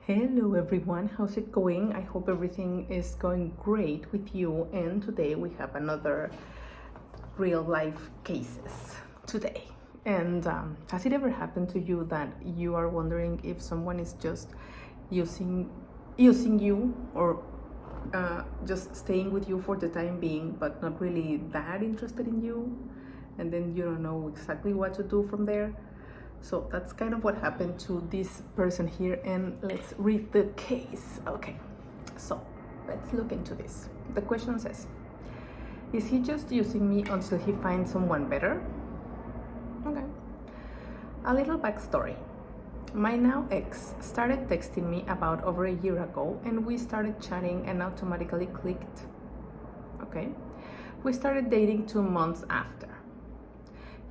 Hello everyone, how's it going? I hope everything is going great with you, and today we have another real life cases today. And has it ever happened to you that you are wondering if someone is just using you, or just staying with you for the time being, but not really that interested in you, and then you don't know exactly what to do from there? So that's kind of what happened to this person here, and let's read the case. Okay, so let's look into this. The question says, is he just using me until he finds someone better? Okay. A little backstory. My now ex started texting me about over a year ago, and we started chatting and automatically clicked. Okay. We started dating 2 months after.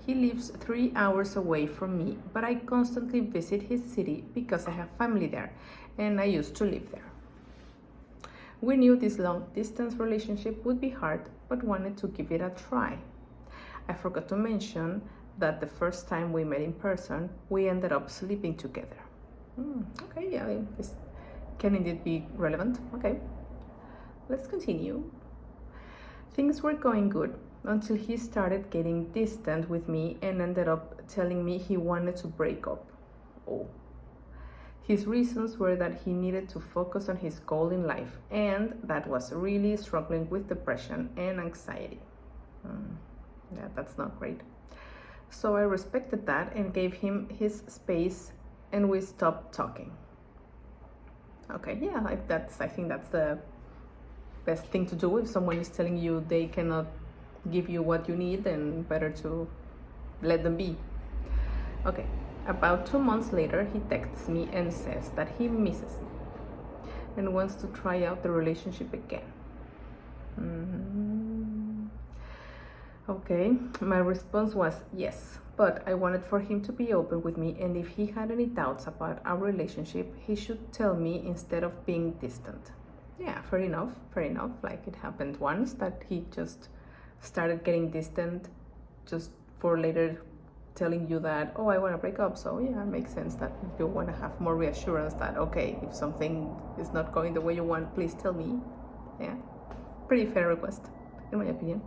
He lives 3 hours away from me, but I constantly visit his city because I have family there and I used to live there. We knew this long distance relationship would be hard, but wanted to give it a try. I forgot to mention that the first time we met in person, we ended up sleeping together. Okay, yeah, this can indeed be relevant. Okay, let's continue. Things were going good until he started getting distant with me and ended up telling me he wanted to break up. Oh. His reasons were that he needed to focus on his goal in life and that was really struggling with depression and anxiety. Yeah, that's not great. So I respected that and gave him his space and we stopped talking. Okay, yeah, I think that's the best thing to do. If someone is telling you they cannot give you what you need, then better to let them be. Okay, about 2 months later, he texts me and says that he misses me and wants to try out the relationship again. Okay, my response was yes, but I wanted for him to be open with me, and if he had any doubts about our relationship, he should tell me instead of being distant. Yeah, fair enough. Like, it happened once that he just started getting distant just for later telling you that, oh, I want to break up. So yeah, it makes sense that you want to have more reassurance that, okay, if something is not going the way you want, please tell me. Yeah, pretty fair request, in my opinion.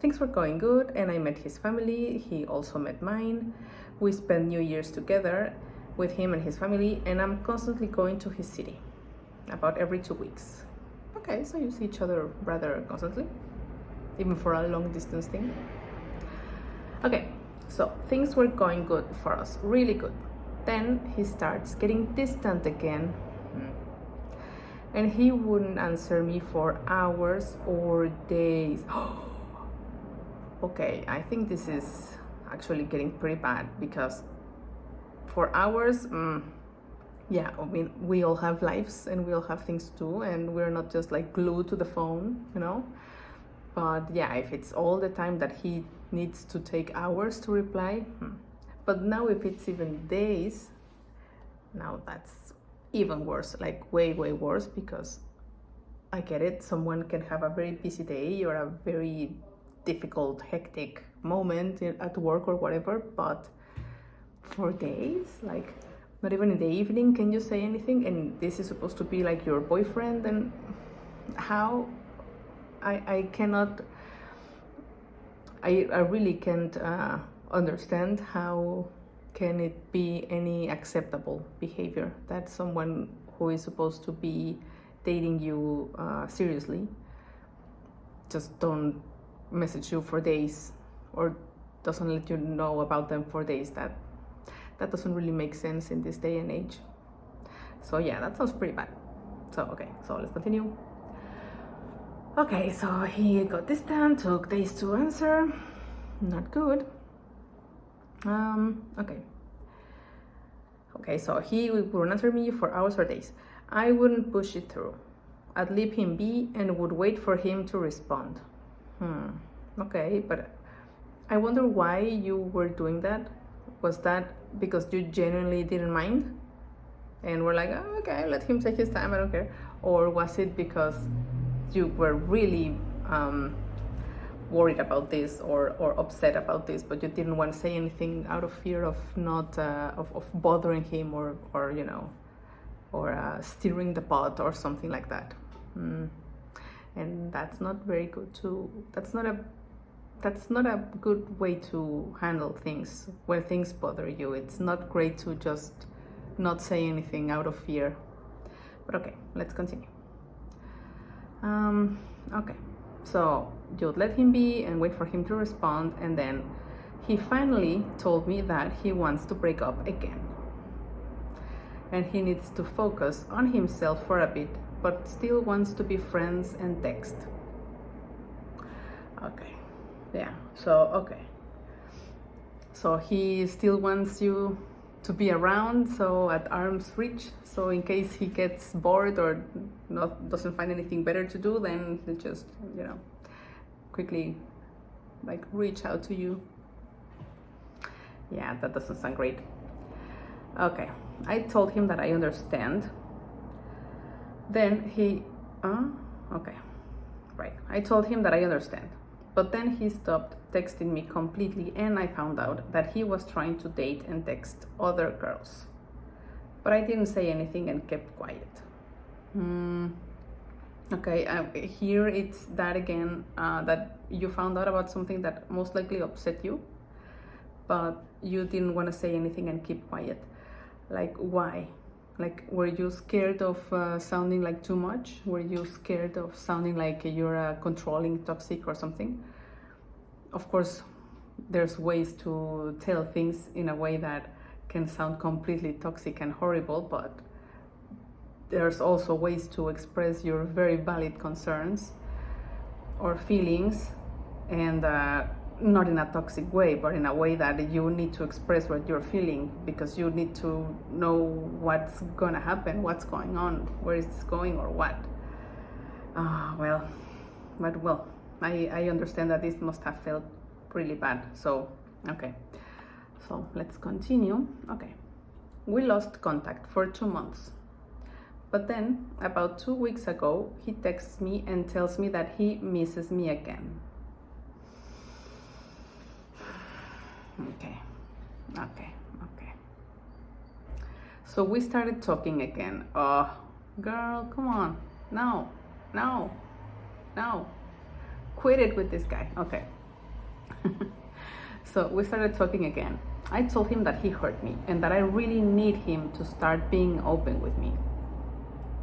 Things were going good and I met his family. He also met mine. We spent New Year's together with him and his family, and I'm constantly going to his city about every 2 weeks. Okay, so you see each other rather constantly, even for a long distance thing. Okay, so things were going good for us, really good. Then he starts getting distant again, and he wouldn't answer me for hours or days. Okay, I think this is actually getting pretty bad, because for hours, yeah, I mean, we all have lives and we all have things to do, and we're not just like glued to the phone, you know? But yeah, if it's all the time that he needs to take hours to reply, but now if it's even days, now that's even worse, like way worse, because I get it, someone can have a very busy day or a very difficult, hectic moment at work or whatever, but for days, like not even in the evening can you say anything, and this is supposed to be like your boyfriend, and how? I cannot, I really can't understand how can it be any acceptable behavior that someone who is supposed to be dating you seriously just don't message you for days or doesn't let you know about them for days. That doesn't really make sense in this day and age. So yeah, that sounds pretty bad. So okay, so let's continue. Okay, so he got distant, took days to answer. Not good. Okay, so he wouldn't answer me for hours or days. I wouldn't push it through. I'd leave him be and would wait for him to respond. Okay, but I wonder why you were doing that. Was that because you genuinely didn't mind and were like, oh, okay, let him take his time, I don't care? Or was it because you were really worried about this or upset about this, but you didn't want to say anything out of fear of not of bothering him or you know, or stirring the pot or something like that. And that's not very good to, that's not a good way to handle things when things bother you. It's not great to just not say anything out of fear. But okay, let's continue. Okay, so you'd let him be and wait for him to respond, and then he finally told me that he wants to break up again. And he needs to focus on himself for a bit, but still wants to be friends and text. Okay, yeah, so okay. So he still wants you to be around, so at arm's reach, so in case he gets bored or doesn't find anything better to do, then he just, quickly like reach out to you. Yeah, that doesn't sound great. Okay, I told him that I understand. Then he, okay, right. I told him that I understand. But then he stopped texting me completely, and I found out that he was trying to date and text other girls. But I didn't say anything and kept quiet. Okay, here it's that again, that you found out about something that most likely upset you, but you didn't want to say anything and keep quiet. Like, why? Like, were you scared of sounding like too much? Were you scared of sounding like you're controlling, toxic or something? Of course, there's ways to tell things in a way that can sound completely toxic and horrible, but there's also ways to express your very valid concerns or feelings, and not in a toxic way, but in a way that you need to express what you're feeling, because you need to know what's gonna happen, what's going on, where it's going, or what. I understand that this must have felt really bad. So, okay. So let's continue. Okay. We lost contact for 2 months. But then, about 2 weeks ago, he texts me and tells me that he misses me again. Okay. So we started talking again. Oh, girl, come on. No. Quit it with this guy. Okay. So we started talking again. I told him that he hurt me and that I really need him to start being open with me.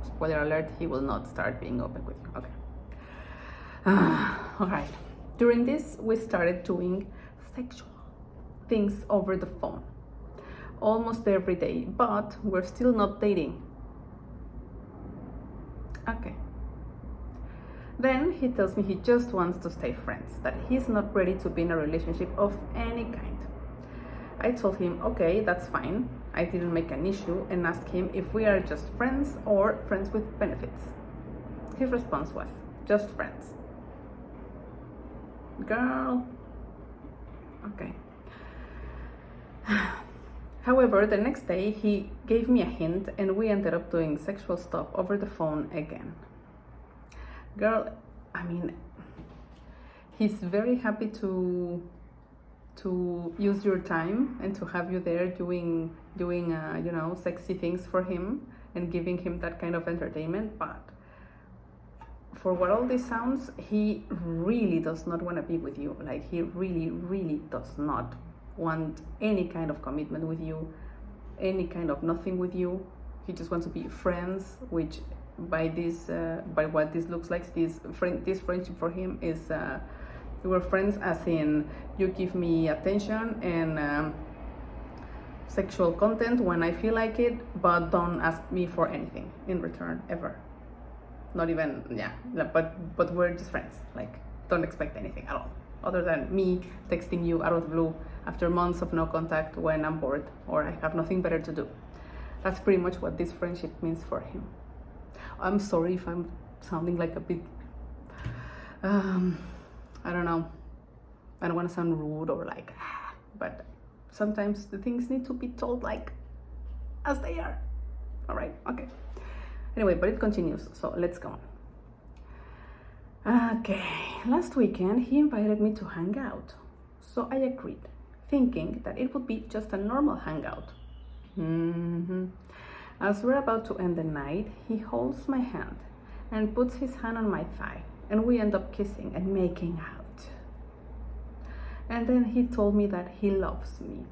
Spoiler alert, he will not start being open with you. Okay. All right. During this, we started doing sexual things over the phone almost every day, but we're still not dating. Okay. Then he tells me he just wants to stay friends, that he's not ready to be in a relationship of any kind. I told him, okay, that's fine. I didn't make an issue and asked him if we are just friends or friends with benefits. His response was, just friends. Girl. Okay. However, the next day he gave me a hint and we ended up doing sexual stuff over the phone again. Girl, I mean, he's very happy to use your time and to have you there doing sexy things for him and giving him that kind of entertainment, but for what all this sounds, he really does not want to be with you. Like, he really does not want any kind of commitment with you, any kind of nothing with you. He just wants to be friends, which by what this looks like, this friendship for him is we're friends as in you give me attention and sexual content when I feel like it, but don't ask me for anything in return ever. Not even, but we're just friends. Like, don't expect anything at all other than me texting you out of the blue after months of no contact when I'm bored or I have nothing better to do. That's pretty much what this friendship means for him. I'm sorry if I'm sounding like a bit, I don't know, I don't want to sound rude or like, but sometimes the things need to be told like as they are. All right, okay. Anyway, but it continues, so let's go on. Okay, last weekend he invited me to hang out, so I agreed, thinking that it would be just a normal hangout. As we're about to end the night, he holds my hand and puts his hand on my thigh, and we end up kissing and making out. And then he told me that he loves me.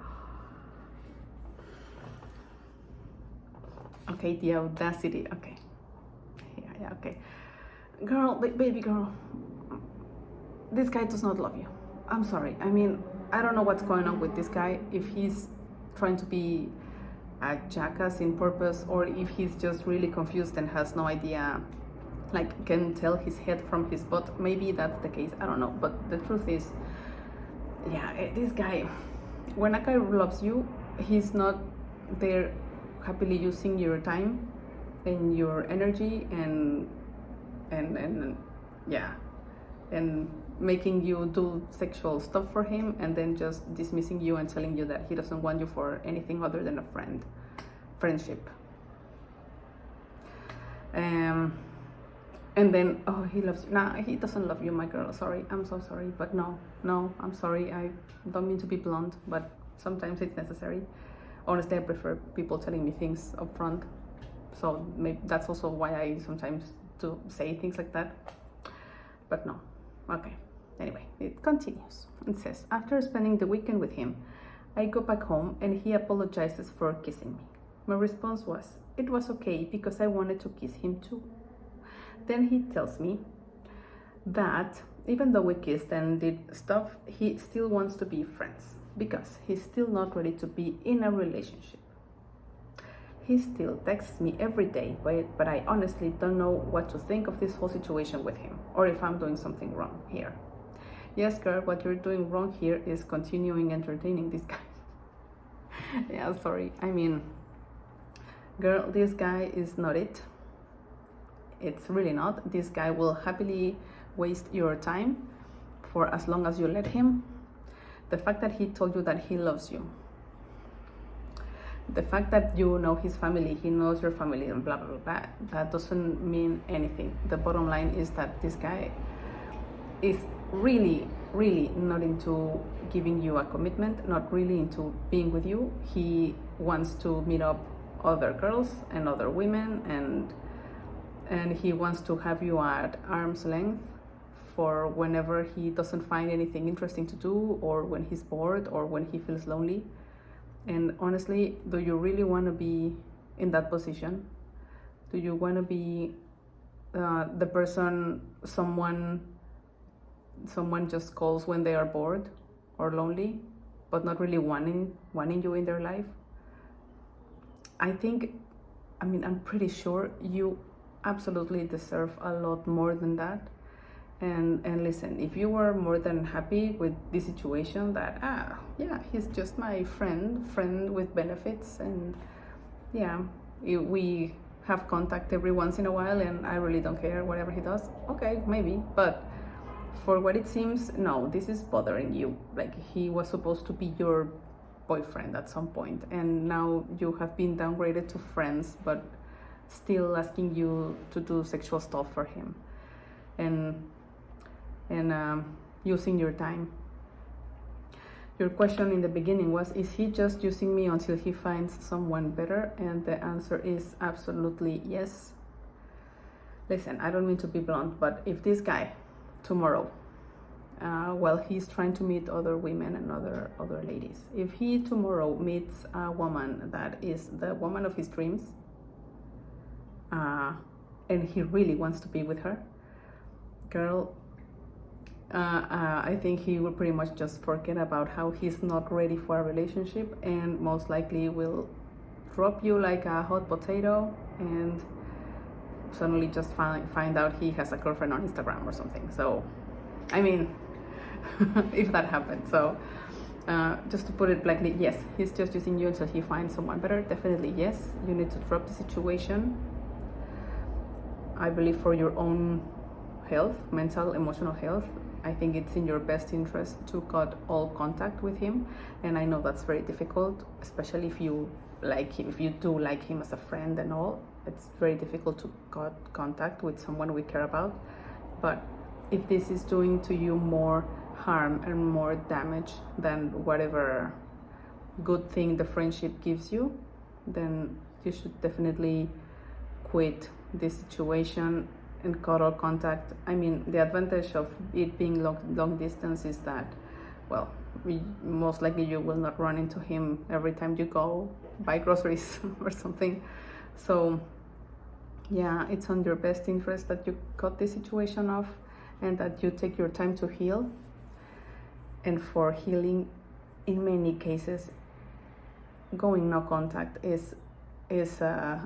Okay, the audacity. Okay. Yeah, okay. Girl, baby girl, this guy does not love you. I'm sorry. I mean, I don't know what's going on with this guy. If he's trying to be a jackass in purpose, or if he's just really confused and has no idea, like can tell his head from his butt. Maybe that's the case. I don't know. But the truth is, yeah, this guy, when a guy loves you, he's not there happily using your time and your energy and yeah, and making you do sexual stuff for him, and then just dismissing you and telling you that he doesn't want you for anything other than a friendship. And then, oh, he loves you. Nah, he doesn't love you, my girl. Sorry, I'm so sorry, but no, I'm sorry. I don't mean to be blunt, but sometimes it's necessary. Honestly, I prefer people telling me things up front, so maybe that's also why I sometimes do say things like that. But no, okay. Anyway, it continues. It says, after spending the weekend with him, I go back home and he apologizes for kissing me. My response was, it was okay because I wanted to kiss him too. Then he tells me that even though we kissed and did stuff, he still wants to be friends because he's still not ready to be in a relationship. He still texts me every day, but I honestly don't know what to think of this whole situation with him, or if I'm doing something wrong here. Yes, girl, what you're doing wrong here is continuing entertaining this guy. Yeah, sorry. I mean, girl, this guy is not it. It's really not. This guy will happily waste your time for as long as you let him. The fact that he told you that he loves you, the fact that you know his family, he knows your family, and blah, blah, blah, blah, that doesn't mean anything. The bottom line is that this guy is really, really not into giving you a commitment, not really into being with you. He wants to meet up other girls and other women, and he wants to have you at arm's length for whenever he doesn't find anything interesting to do, or when he's bored, or when he feels lonely. And honestly, do you really want to be in that position? Do you want to be the person someone just calls when they are bored or lonely, but not really wanting you in their life? I'm pretty sure you absolutely deserve a lot more than that. And listen, if you were more than happy with this situation, that yeah, he's just my friend with benefits, and yeah, we have contact every once in a while, and I really don't care whatever he does, okay, maybe. But for what it seems, no, this is bothering you. Like, he was supposed to be your boyfriend at some point, and now you have been downgraded to friends, but still asking you to do sexual stuff for him, and using your time. Your question in the beginning was, is he just using me until he finds someone better? And the answer is absolutely yes. Listen, I don't mean to be blunt, but if this guy tomorrow, while he's trying to meet other women and other ladies, if he tomorrow meets a woman that is the woman of his dreams, and he really wants to be with her, girl, I think he will pretty much just forget about how he's not ready for a relationship, and most likely will drop you like a hot potato, and suddenly just find out he has a girlfriend on Instagram or something. So, I mean, if that happened. So, just to put it bluntly, yes, he's just using you until he finds someone better. Definitely, yes, you need to drop the situation. I believe for your own health, mental, emotional health, I think it's in your best interest to cut all contact with him. And I know that's very difficult, especially if you like him, if you do like him as a friend and all. It's very difficult to cut contact with someone we care about. But if this is doing to you more harm and more damage than whatever good thing the friendship gives you, then you should definitely quit this situation and cut all contact. I mean, the advantage of it being long distance is that, well, most likely you will not run into him every time you go buy groceries or something. So yeah, it's on your best interest that you cut this situation off and that you take your time to heal. And for healing, in many cases, going no contact is a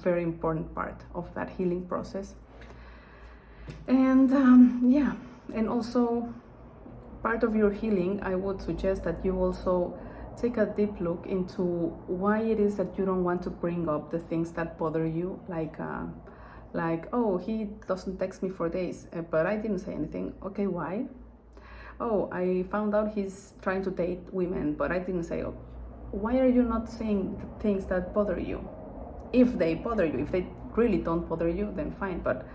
very important part of that healing process. And yeah, and also part of your healing, I would suggest that you also take a deep look into why it is that you don't want to bring up the things that bother you, like oh, he doesn't text me for days, but I didn't say anything. Okay, why? Oh, I found out he's trying to date women, but I didn't say. Oh, why are you not saying the things that bother you? If they bother you, if they really don't bother you, then fine, but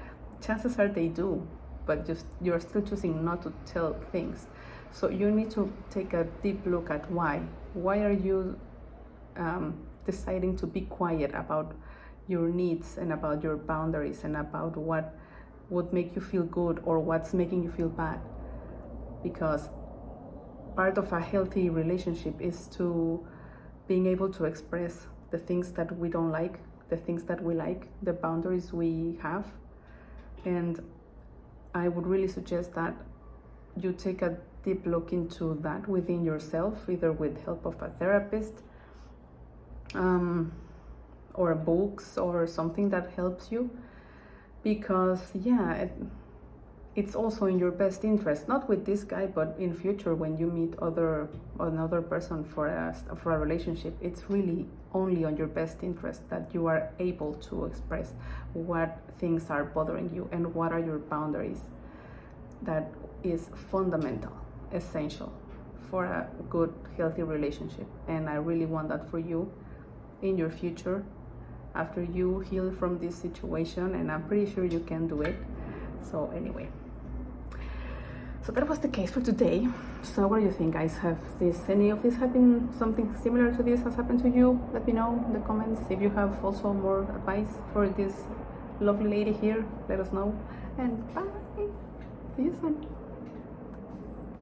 chances are they do, but just you're still choosing not to tell things. So you need to take a deep look at why are you deciding to be quiet about your needs and about your boundaries and about what would make you feel good or what's making you feel bad. Because part of a healthy relationship is to being able to express the things that we don't like, the things that we like, the boundaries we have. And I would really suggest that you take a deep look into that within yourself, either with help of a therapist or books or something that helps you. Because yeah, it's also in your best interest, not with this guy, but in future when you meet another person for a relationship, it's really only on your best interest that you are able to express what things are bothering you and what are your boundaries. That is fundamental, essential for a good, healthy relationship. And I really want that for you in your future after you heal from this situation, and I'm pretty sure you can do it. So anyway, so that was the case for today. So what do you think, guys? Any of this happened, something similar to this has happened to you? Let me know in the comments. If you have also more advice for this lovely lady here, let us know. And bye. See you soon.